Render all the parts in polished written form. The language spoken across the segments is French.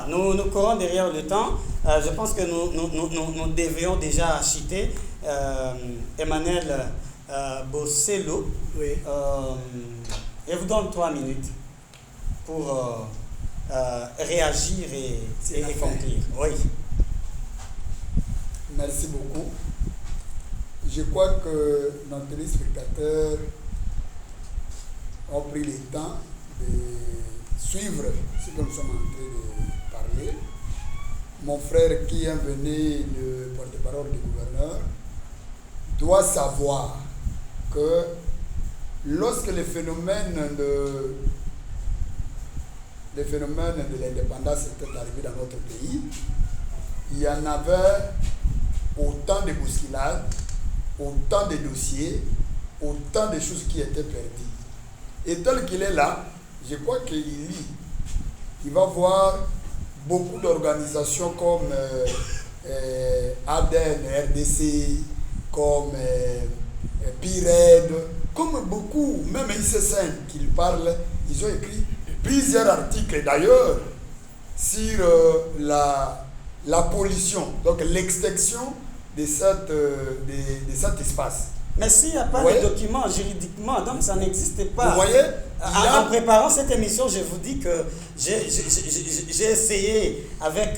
Nous courons derrière le temps. Je pense que nous devions déjà acheter Emmanuel Bossello. Oui. Je vous donne 3 minutes pour réagir et conclure. Oui. Merci beaucoup. Je crois que nos téléspectateurs ont pris le temps de suivre ce que nous sommes en train de parler. Mon frère qui est venu, le porte-parole du gouverneur, doit savoir que lorsque le phénomène de l'indépendance était arrivé dans notre pays, il y en avait autant de bousculades, autant de dossiers, autant de choses qui étaient perdues. Et tel qu'il est là, je crois qu'il lit. Il va voir beaucoup d'organisations comme ADN, RDC, comme PIRED, comme beaucoup, même IC5 qu'il parle, ils ont écrit plusieurs articles d'ailleurs sur la pollution, donc l'extinction de cet espace. Mais s'il n'y a pas de documents juridiquement, donc ça n'existe pas. Vous voyez, en préparant cette émission, je vous dis que j'ai essayé avec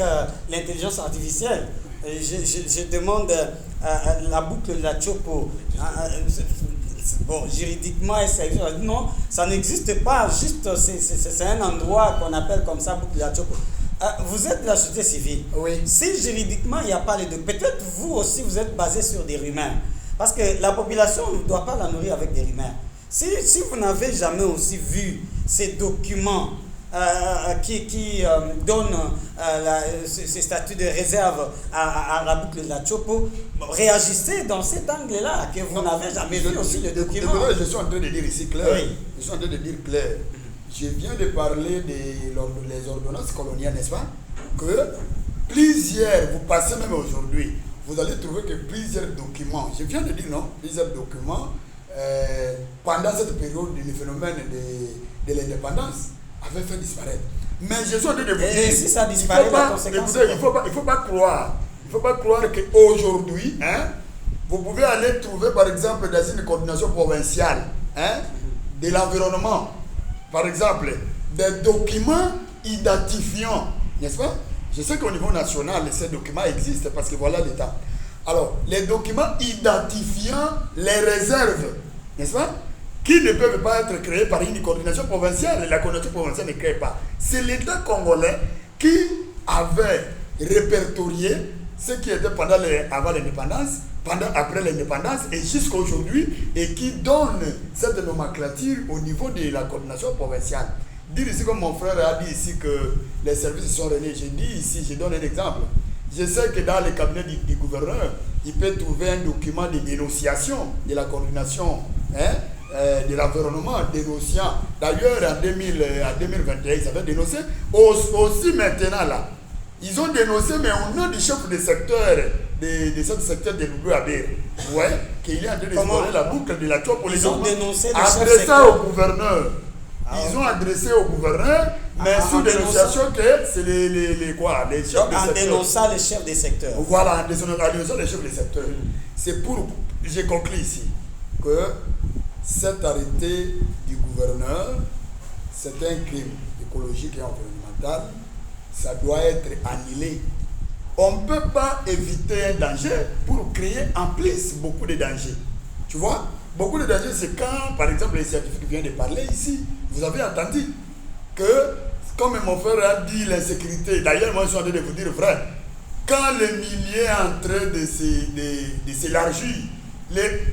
l'intelligence artificielle. Je demande la boucle de la Chopo. Bon, juridiquement, non, ça n'existe pas. Juste, c'est un endroit qu'on appelle comme ça, boucle de la Chopo. Vous êtes de la société civile. Oui. Si juridiquement, il n'y a pas les deux, peut-être vous aussi, vous êtes basé sur des rumeurs. Parce que la population ne doit pas la nourrir avec des rumeurs. Si vous n'avez jamais aussi vu ces documents qui donnent ces statuts de réserve à la boucle de la Chopo, réagissez dans cet angle-là, que vous n'avez jamais vu aussi le document. Je suis en train de dire ici clair. Oui. Je suis en train de dire clair. Je viens de parler des ordonnances coloniales, n'est-ce pas? Que plusieurs, vous passez même aujourd'hui, vous allez trouver que plusieurs documents, je viens de dire non, plusieurs documents, pendant cette période du phénomène de l'indépendance, avaient fait disparaître. Mais je suis en train de vous dire, si ça disparaît, la conséquence, il ne faut pas croire qu'aujourd'hui, vous pouvez aller trouver par exemple dans une coordination provinciale de l'environnement, par exemple, des documents identifiant, n'est-ce pas? Je sais qu'au niveau national, ces documents existent parce que voilà l'État. Alors, les documents identifiant les réserves, n'est-ce pas? Qui ne peuvent pas être créés par une coordination provinciale. La coordination provinciale ne crée pas. C'est l'État congolais qui avait répertorié ce qui était avant l'indépendance, après l'indépendance et jusqu'à aujourd'hui, et qui donne cette nomenclature au niveau de la coordination provinciale. Dire ici, comme mon frère a dit ici que les services sont renés, je dis ici, je donne un exemple. Je sais que dans le cabinet du gouverneur, il peut trouver un document de dénonciation de la coordination de l'environnement dénonçant. D'ailleurs, en 2021, ils avaient dénoncé. Aussi maintenant, là, ils ont dénoncé, mais au nom du chef de secteur, de ce secteur de Loubou-Abir, qu'il est en train de explorer la boucle de la tour pour les ont dénoncé adressé au gouverneur. Ils ont adressé au gouverneur, mais sous dénonciation que c'est les chefs de secteur. En dénonçant les chefs des secteurs. Voilà, en dénonçant les chefs des secteurs. C'est pour, j'ai conclu ici, que cet arrêté du gouverneur, c'est un crime écologique et environnemental, ça doit être annulé. On ne peut pas éviter un danger pour créer en plus beaucoup de dangers. Tu vois? Beaucoup de dangers, c'est quand, par exemple, les scientifiques viennent de parler ici. Vous avez entendu que, comme mon frère a dit, l'insécurité, d'ailleurs, moi je suis en train de vous dire vrai, quand le milieu est en train de s'élargir,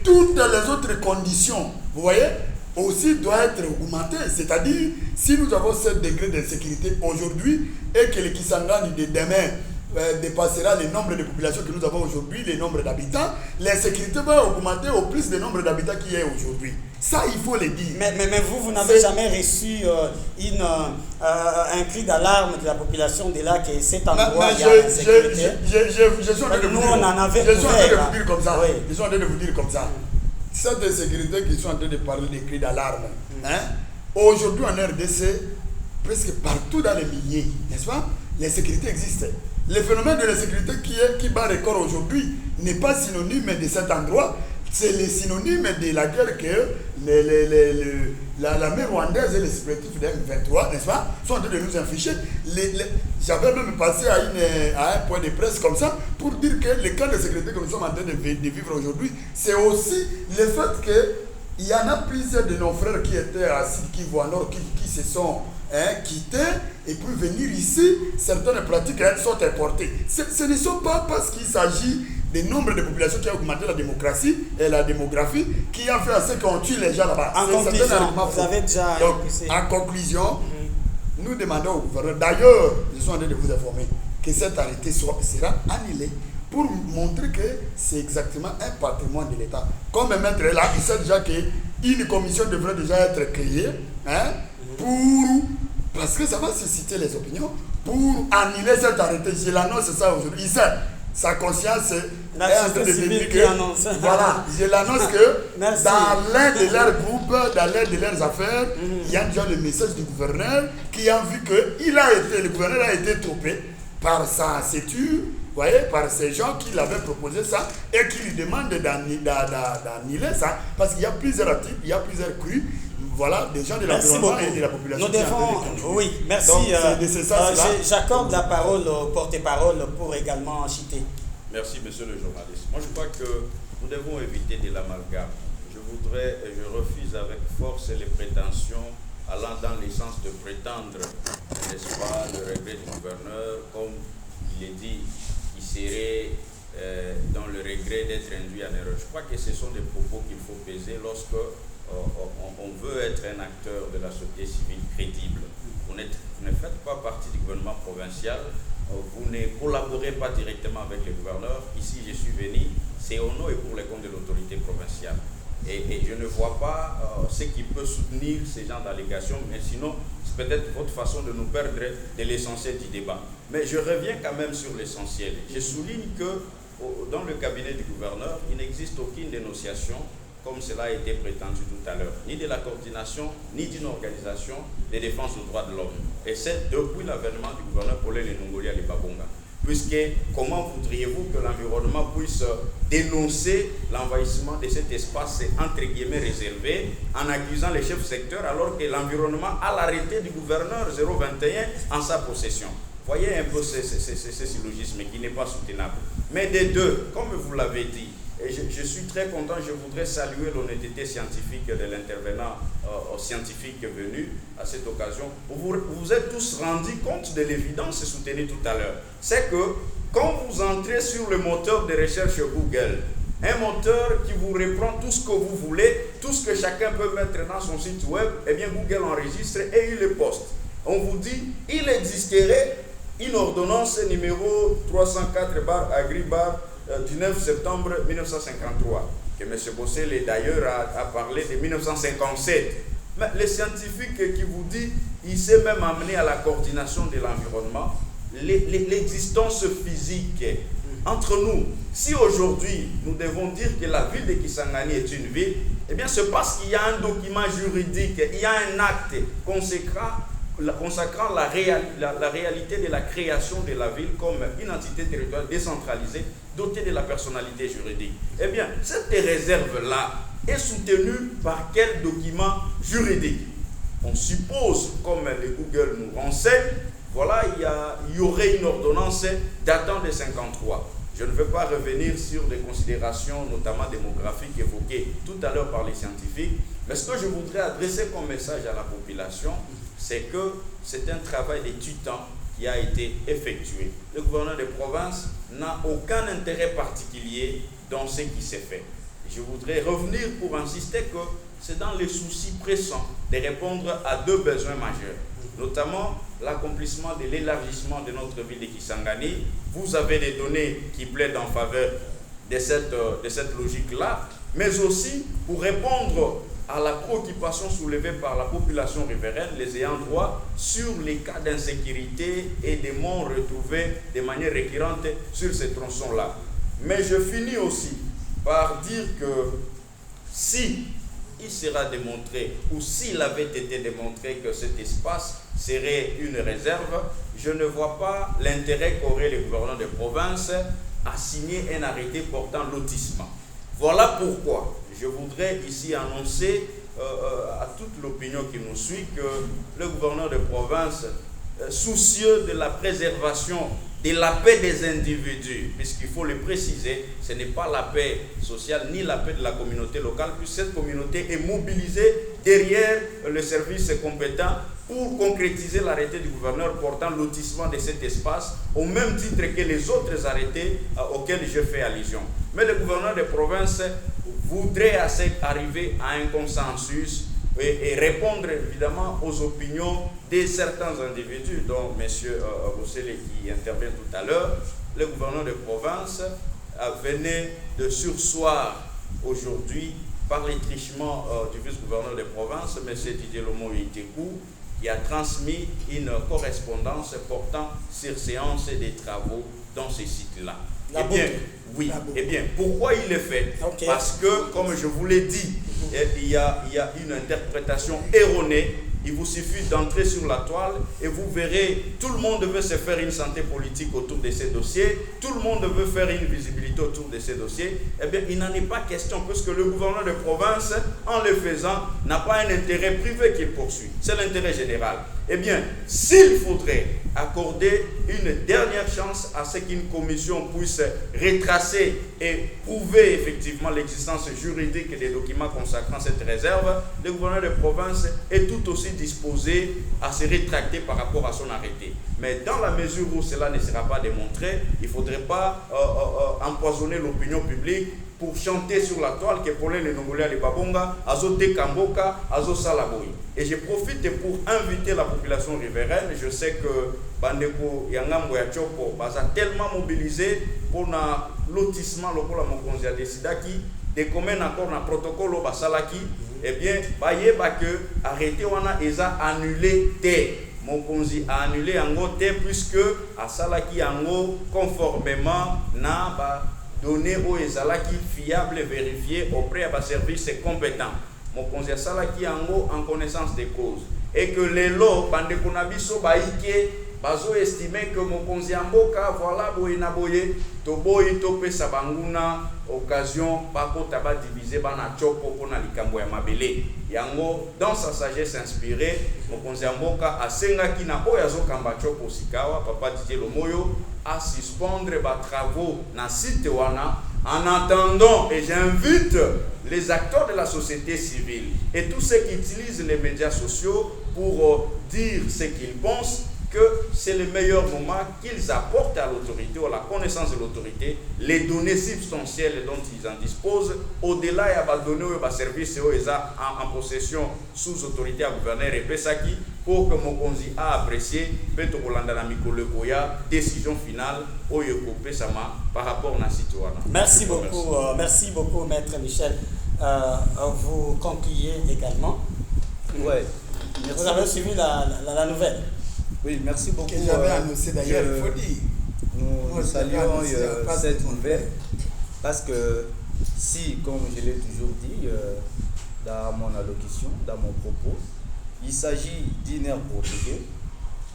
toutes les autres conditions, vous voyez, aussi doivent être augmentées. C'est-à-dire, si nous avons 7 degrés d'insécurité aujourd'hui et que le Kisangani de demain dépassera le nombre de populations que nous avons aujourd'hui, le nombre d'habitants, l'insécurité va augmenter au plus du nombre d'habitants qu'il y a aujourd'hui. Ça, il faut le dire. Mais vous n'avez jamais reçu un cri d'alarme de la population de là que cet endroit il y a l'insécurité. Je suis en train de vous dire comme ça. Oui. Je suis en train de vous dire comme ça. Cette insécurité qui sont en train de parler des cris d'alarme, aujourd'hui en RDC, presque partout dans les milliers, n'est-ce pas? l'insécurité existe. Le phénomène de l'insécurité qui bat record aujourd'hui n'est pas synonyme de cet endroit. C'est le synonyme de la guerre que l'armée rwandaise et les séparatistes de M23, n'est-ce pas, sont en train de nous infliger. J'avais même passé à un point de presse comme ça pour dire que le cas de sécurité que nous sommes en train de vivre aujourd'hui, c'est aussi le fait qu'il y en a plusieurs de nos frères qui étaient à Sud-Kivu Nord qui se sont quittés et puis venir ici, certaines pratiques sont importées. Ce ne sont pas parce qu'il s'agit du nombre de populations qui a augmenté la démocratie et la démographie qui a fait à ce qu'on tue les gens là-bas. En conclusion, vous avez déjà... Donc, en conclusion, nous demandons au gouverneur, d'ailleurs, je suis en train de vous informer, que cet arrêté sera annulé pour montrer que c'est exactement un patrimoine de l'État. Comme le maître est là, il sait déjà qu'une commission devrait déjà être créée parce que ça va susciter les opinions, pour annuler cet arrêté. Je l'annonce ça aujourd'hui. Il sait, sa conscience est en train de dire que, voilà, je l'annonce que dans l'un de leurs groupes, dans l'un de leurs affaires, il y a déjà le message du gouverneur qui a vu que le gouverneur a été trompé par sa ceinture, voyez, par ces gens qui l'avaient proposé ça et qui lui demandent d'annuler ça parce qu'il y a plusieurs articles, il y a plusieurs crues. Voilà, des gens de l'environnement et de la population. Nous devons, oui, merci. J'accorde la parole au porte-parole pour également chiter. Merci, monsieur le journaliste. Moi, je crois que nous devons éviter de l'amalgame. Je refuse avec force les prétentions allant dans le sens de prétendre, n'est-ce pas, le regret du gouverneur, comme il est dit, il serait dans le regret d'être induit en erreur. Je crois que ce sont des propos qu'il faut peser lorsque on veut être un acteur de la société civile crédible. Vous ne faites pas partie du gouvernement provincial, vous ne collaborez pas directement avec le gouverneur. Ici, je suis venu, c'est au nom et pour les comptes de l'autorité provinciale. Et je ne vois pas ce qui peut soutenir ces genres d'allégations, mais sinon, c'est peut-être votre façon de nous perdre de l'essentiel du débat. Mais je reviens quand même sur l'essentiel. Je souligne que dans le cabinet du gouverneur, il n'existe aucune dénonciation, comme cela a été prétendu tout à l'heure, ni de la coordination, ni d'une organisation de défense des droits de l'homme. Et c'est depuis l'avènement du gouverneur Paulin Nongolia Libabonga. Puisque comment voudriez-vous que l'environnement puisse dénoncer l'envahissement de cet espace entre guillemets réservé en accusant les chefs secteurs alors que l'environnement a l'arrêté du gouverneur 021 en sa possession. Voyez un peu ce syllogisme qui n'est pas soutenable. Mais des deux, comme vous l'avez dit, et je suis très content, je voudrais saluer l'honnêteté scientifique de l'intervenant scientifique venu à cette occasion. Vous vous êtes tous rendus compte de l'évidence soutenue tout à l'heure. C'est que quand vous entrez sur le moteur de recherche Google, un moteur qui vous reprend tout ce que vous voulez, tout ce que chacun peut mettre dans son site web, eh bien Google enregistre et il le poste. On vous dit, il existerait une ordonnance numéro 304/Agri- du 9 septembre 1953, que M. Bossel d'ailleurs a parlé de 1957. Mais les scientifiques qui vous disent, il s'est même amené à la coordination de l'environnement, l'existence physique entre nous. Si aujourd'hui nous devons dire que la ville de Kisangani est une ville, eh bien c'est parce qu'il y a un document juridique, il y a un acte consacrant la réalité de la création de la ville comme une entité territoriale décentralisée dotée de la personnalité juridique. Eh bien, cette réserve-là est soutenue par quel document juridique? On suppose, comme le Google nous renseigne, voilà, il y aurait une ordonnance datant de 1953. Je ne veux pas revenir sur des considérations, notamment démographiques, évoquées tout à l'heure par les scientifiques, mais ce que je voudrais adresser comme message à la population, c'est que c'est un travail de titan qui a été effectué. Le gouverneur de province n'a aucun intérêt particulier dans ce qui s'est fait. Je voudrais revenir pour insister que c'est dans les soucis pressants de répondre à deux besoins majeurs, notamment l'accomplissement de l'élargissement de notre ville de Kisangani. Vous avez des données qui plaident en faveur de cette logique-là, mais aussi pour répondre à la préoccupation soulevée par la population riveraine, les ayants droit, sur les cas d'insécurité et des morts retrouvés de manière récurrente sur ces tronçons-là. Mais je finis aussi par dire que si il sera démontré, ou s'il avait été démontré que cet espace serait une réserve, je ne vois pas l'intérêt qu'aurait les gouverneurs de province à signer un arrêté portant lotissement. Voilà pourquoi je voudrais ici annoncer à toute l'opinion qui nous suit que le gouverneur de province, soucieux de la préservation de la paix des individus, puisqu'il faut le préciser, ce n'est pas la paix sociale ni la paix de la communauté locale, puisque cette communauté est mobilisée derrière le service compétent pour concrétiser l'arrêté du gouverneur portant lotissement de cet espace, au même titre que les autres arrêtés auxquels je fais allusion. Mais le gouverneur de province voudrait arriver à un consensus et répondre évidemment aux opinions de certains individus, dont M. Roussel qui intervient tout à l'heure. Le gouverneur de province venait de surseoir aujourd'hui par les trichements du vice-gouverneur de province, M. Didier Lomo-Itekou, qui a transmis une correspondance portant sur séance des travaux dans ces sites-là. Eh bien, oui. Eh bien, pourquoi il le fait? Parce que, comme je vous l'ai dit, il y a une interprétation erronée. Il vous suffit d'entrer sur la toile et vous verrez, tout le monde veut se faire une santé politique autour de ces dossiers, tout le monde veut faire une visibilité autour de ces dossiers. Eh bien, il n'en est pas question, puisque le gouverneur de province, en le faisant, n'a pas un intérêt privé qu'il poursuit. C'est l'intérêt général. Eh bien, s'il faudrait accorder une dernière chance à ce qu'une commission puisse retracer et prouver effectivement l'existence juridique des documents consacrant cette réserve, le gouverneur de province est tout aussi disposé à se rétracter par rapport à son arrêté. Mais dans la mesure où cela ne sera pas démontré, il ne faudrait pas empoisonner l'opinion publique pour chanter sur la toile que Paulin le Nongolais le Babonga, Azote Kamboka, Azo Salaboy. Et je profite pour inviter la population riveraine. Je sais que Bandeko Yangambo ya Chopo a tellement mobilisé pour le lotissement local à Mokonzi a décidé de commun accord dans le protocole au Basalaki. Eh bien, baye ba que arrêté wana eza annulé té. Mokonzi a annulé yango té puisque a salaki yango conformément na ba données aux ezalaki fiable et vérifié auprès de services compétents. Mokonzi a salaki yango en connaissance des causes. Et que les lots, pendant qu'on a biso baïke, bazo estimé que Mokonzi Amboka, voilà, boye na boye, to boye to pe sabanguna, occasion, bako taba divisé, bana chopo, pona likambo ya mabele. Yango, dans sa sagesse inspirée, Mokonzi Amboka a senga ki na oyazo kamba chopo sikawa, papa Didier Lomoyo, à suspendre ba travaux na site wana, en attendant, et j'invite les acteurs de la société civile et tous ceux qui utilisent les médias sociaux pour dire ce qu'ils pensent, que c'est le meilleur moment qu'ils apportent à l'autorité ou à la connaissance de l'autorité les données substantielles dont ils en disposent. Au-delà, il y a des données ou des services en possession sous autorité à gouverneur et Pesaki pour que Mokonzi a apprécié décision finale par rapport à la situation. Merci beaucoup, Maître Michel. Vous concluez également. Ouais. Vous avez suivi la nouvelle. Oui, merci beaucoup. Que j'avais annoncé d'ailleurs, il faut dire. Nous saluons cette nouvelle parce que si, comme je l'ai toujours dit dans mon allocution, dans mon propos, il s'agit d'une aire protégée.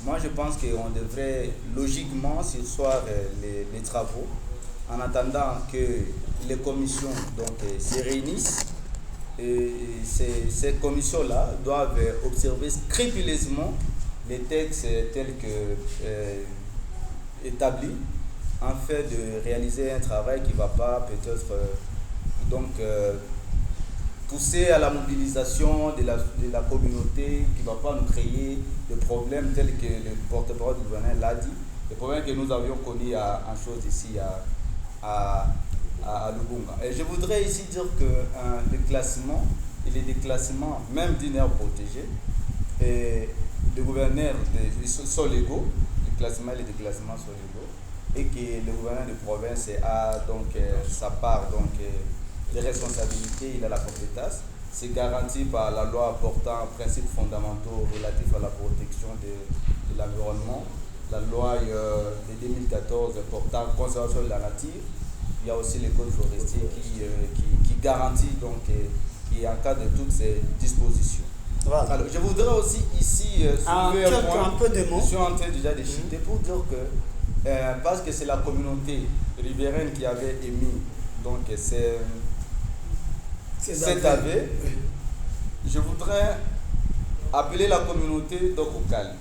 Moi, je pense qu'on devrait logiquement surseoir les travaux en attendant que les commissions se réunissent. Et ces commissions-là doivent observer scrupuleusement les textes tels que établis en fait de réaliser un travail qui ne va pas peut-être pousser à la mobilisation de la communauté, qui ne va pas nous créer de problèmes tels que le porte-parole du gouverneur l'a dit, les problèmes que nous avions connus en chose ici à Lubunga. Et je voudrais ici dire que le classement et les déclassements, même d'une aire protégée, et le gouverneur sont légaux, le classement et les déclassements sont légaux, et que le gouverneur de province a donc sa part de responsabilité, il a la compétence. C'est garanti par la loi portant principes fondamentaux relatifs à la protection de l'environnement, la loi de 2014 portant conservation de la nature. Il y a aussi le code forestier qui garantit donc qui encadre toutes ces dispositions. Voilà. Alors, je voudrais aussi ici soulever un point. Un peu de mots. Je suis en train déjà de citer pour dire que, parce que c'est la communauté riveraine qui avait émis donc, cet avis, je voudrais appeler la communauté donc, au calme.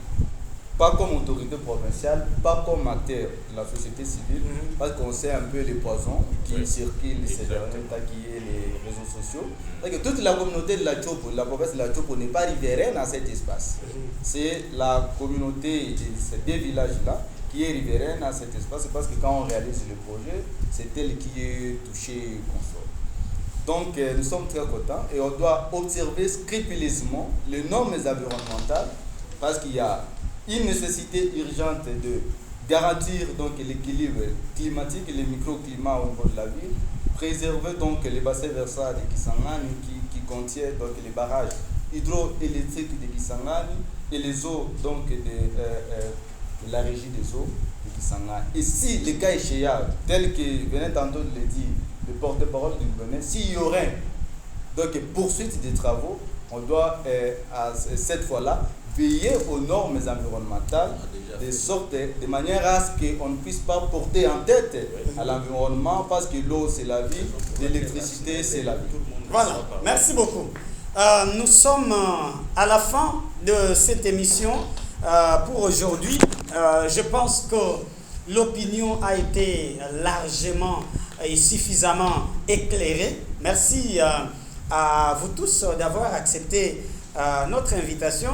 Pas comme autorité provinciale, pas comme acteur de la société civile, parce qu'on sait un peu les poisons qui circulent ces derniers temps, qui est les réseaux sociaux. Que toute la communauté de la Tchopo, la province de la Tchopo n'est pas riveraine à cet espace. C'est la communauté de ces deux villages-là qui est riveraine à cet espace, parce que quand on réalise le projet, c'est elle qui est touchée consort. Donc nous sommes très contents et on doit observer scrupuleusement les normes environnementales, parce qu'il y a une nécessité urgente de garantir donc l'équilibre climatique et le microclimat au niveau de la ville, préserver donc les bassins versants de Kisangani qui contiennent donc les barrages hydroélectriques de Kisangani et les eaux donc de la régie des eaux de Kisangani. Et si les cas échéants, tel que venait tantôt de le dire le porte-parole du gouvernement, s'il y aurait donc poursuite des travaux, on doit à cette fois-là veiller aux normes environnementales de manière à ce qu'on ne puisse pas porter en tête à l'environnement, parce que l'eau c'est la vie, l'électricité c'est la vie. Voilà, merci beaucoup. Nous sommes à la fin de cette émission pour aujourd'hui. Je pense que l'opinion a été largement et suffisamment éclairée. Merci à vous tous d'avoir accepté notre invitation.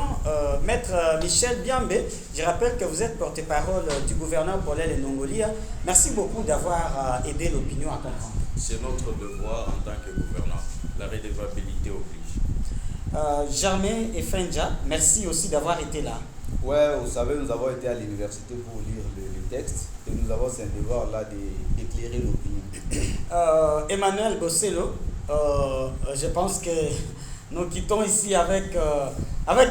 Maître Michel Biambe, je rappelle que vous êtes porte-parole du gouverneur Paulel Nongolia. Merci beaucoup d'avoir aidé l'opinion à comprendre. C'est notre devoir en tant que gouverneur. La redevabilité oblige. Germain et Fenja, merci aussi d'avoir été là. Ouais, vous savez, nous avons été à l'université pour lire le texte et nous avons ce devoir là d'éclairer l'opinion. Emmanuel Bossello, je pense que nous quittons ici avec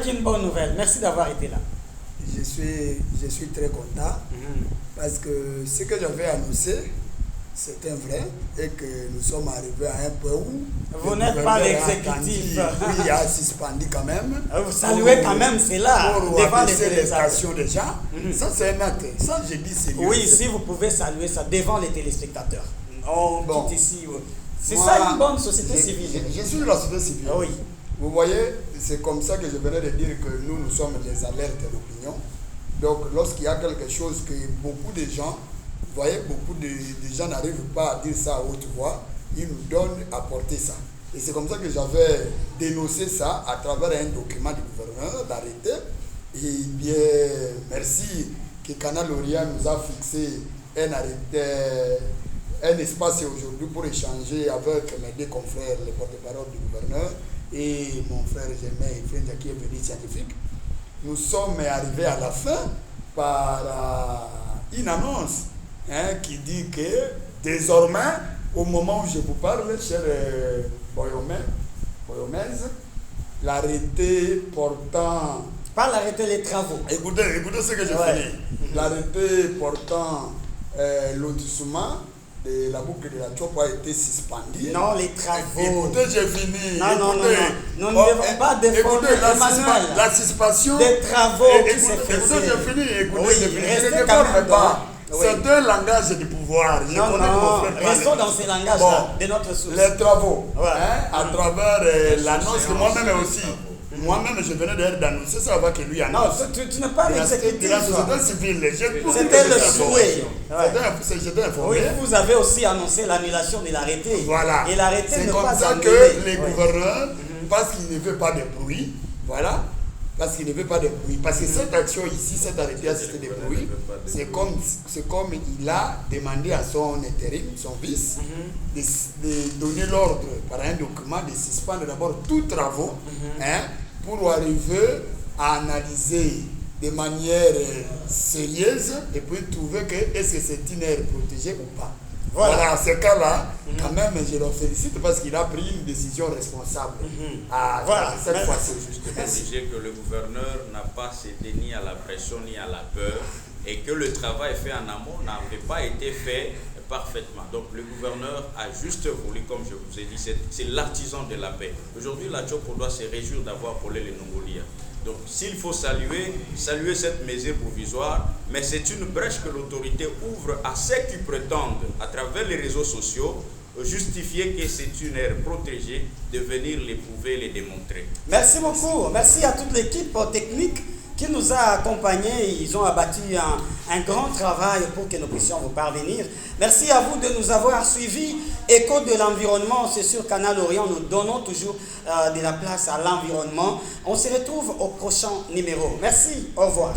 une bonne nouvelle. Merci d'avoir été là. Je suis très content parce que ce que j'avais annoncé, c'était vrai et que nous sommes arrivés à un point où vous n'êtes pas l'exécutif. Oui, il y a suspendu quand même. Vous saluez quand même, c'est là, devant les téléspectateurs déjà. Ça, c'est un acte. Ça, j'ai dit, c'est mieux. Oui, si vous pouvez saluer ça devant les téléspectateurs. On quitte ici. C'est moi, ça une bonne société civile. Je suis de la société civile. Oui. Vous voyez, c'est comme ça que je venais de dire que nous sommes les alertes de l'opinion. Donc, lorsqu'il y a quelque chose que beaucoup de gens, vous voyez, beaucoup de gens n'arrivent pas à dire ça à haute voix, ils nous donnent à porter ça. Et c'est comme ça que j'avais dénoncé ça à travers un document du gouverneur d'arrêté. Et bien, merci que Canal Orient nous a fixé un arrêté, un espace aujourd'hui pour échanger avec mes deux confrères, les porte-parole du gouverneur, et mon frère Germain et Frenja qui est venu scientifique. Nous sommes arrivés à la fin par une annonce qui dit que désormais, au moment où je vous parle, cher Boyomez, l'arrêté portant... Pas l'arrêté, les travaux. Écoutez ce que j'ai fini. L'arrêté portant lotissement de la boucle de la Tchopo a été suspendu. Non, les travaux. Écoutez, j'ai fini. Non. Nous ne devons pas défendre la suspension des travaux qui s'est fait. Écoutez, j'ai fini. Écoutez, oui, j'ai fini. restez Je ne quand même parle pas. Oui. C'est deux langages du pouvoir. Restons dans ces langages-là, de notre source. Les travaux, ouais. À travers l'annonce que moi-même aussi, moi-même je venais d'annoncer ça avant que lui annonce. Non, tu n'es pas l'exécutif. De la société civile. C'était le souhait. J'étais informé. Oui, vous avez aussi annoncé l'annulation de l'arrêté. Voilà. Et l'arrêté c'est ne comme pas ça annulé. que les gouverneurs, parce qu'ils ne veulent pas de bruit, voilà, parce qu'il ne veut pas de bruit. Parce que cette action ici, cet arrêté à citer des bruits, c'est comme il a demandé à son intérim, son vice, de donner l'ordre par un document de suspendre d'abord tous travaux pour arriver à analyser de manière sérieuse et puis trouver que est-ce que c'est une aire protégée ou pas. Voilà, ce cas-là, quand même, je le félicite parce qu'il a pris une décision responsable. Voilà, cette fois-ci. Je disais que le gouverneur n'a pas cédé ni à la pression ni à la peur et que le travail fait en amont n'avait pas été fait parfaitement. Donc le gouverneur a juste voulu, comme je vous ai dit, c'est l'artisan de la paix. Aujourd'hui, la Tchopo doit se réjouir d'avoir volé les Nongolia. Donc s'il faut saluer cette mesure provisoire, mais c'est une brèche que l'autorité ouvre à ceux qui prétendent, à travers les réseaux sociaux, justifier que c'est une aire protégée, de venir les prouver, les démontrer. Merci beaucoup. Merci à toute l'équipe technique qui nous a accompagnés. Ils ont abattu un grand travail pour que nous puissions vous parvenir. Merci à vous de nous avoir suivis. Écho de l'environnement, c'est sur Canal Orient. Nous donnons toujours de la place à l'environnement. On se retrouve au prochain numéro. Merci. Au revoir.